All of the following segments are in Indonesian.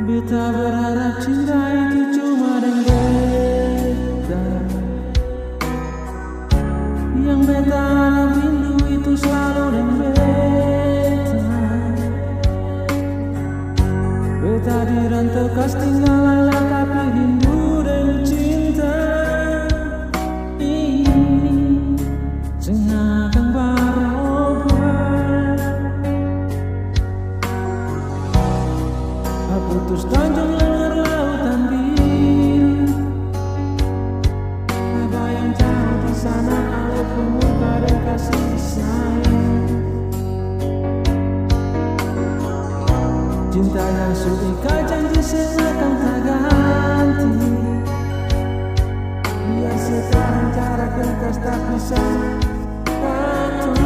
Beta berharap cinta itu cuma dan beta. Yang beta harap rindu itu selalu dan beta. Beta dirantau kas tinggal lala tapi rindu dan cinta ini sengakan berubah. Putus Tanjung Lengar lautan biru, bayang jauh di sana oleh pemuka dan kasih sayang. Cinta yang suika janji seakan tak ganti. Biar sekarang jarak dekat tak bisa atur.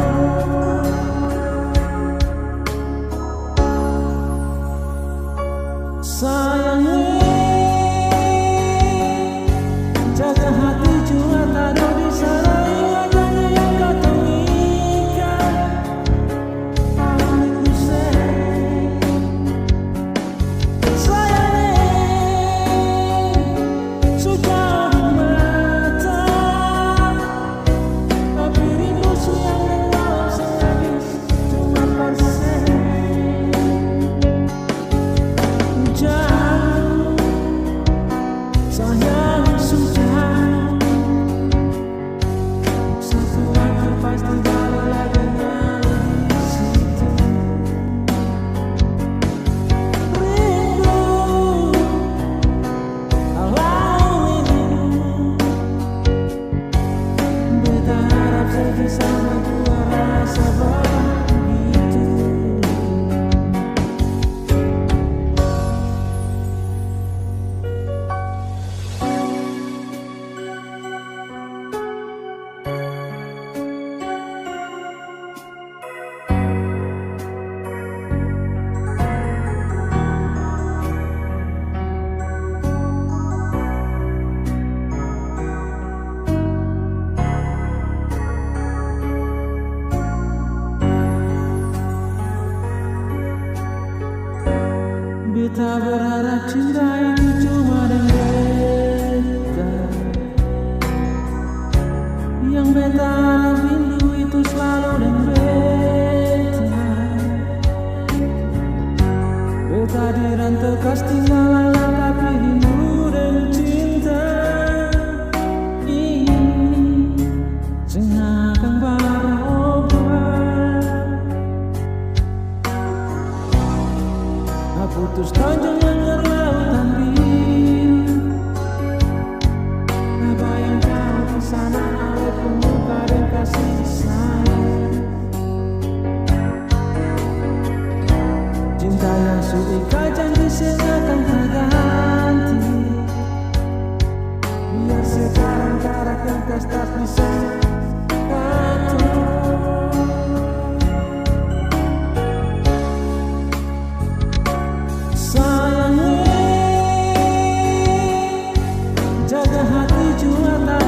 Sayang, jaga hati jua tak ada di sana. Ingatannya yang kau temukan paling sayang. Sayang, sudah di mata, tapi rindu siang dan malam sehabis cuma persen. Sayang sudah, satu waktu pasti balik lagi nyala di situ. Rindu, alau ini, beta harap sama dua rasa begitu. Beta berharap cinta itu cuma dan beta. Yang beta harap rindu itu selalu dan beta. Beta dirantau kas tinggal lala tapi rindu dan cinta ini sengakan berubah. Putus Tanjung Lengar lautan biru, bayang jauh di sana oleh pemuka dan kasih sayang. Cinta yang suika janji seakan tak ganti. Biar sekarang jarak dekat tak bisa atur. Jaga hati jua tak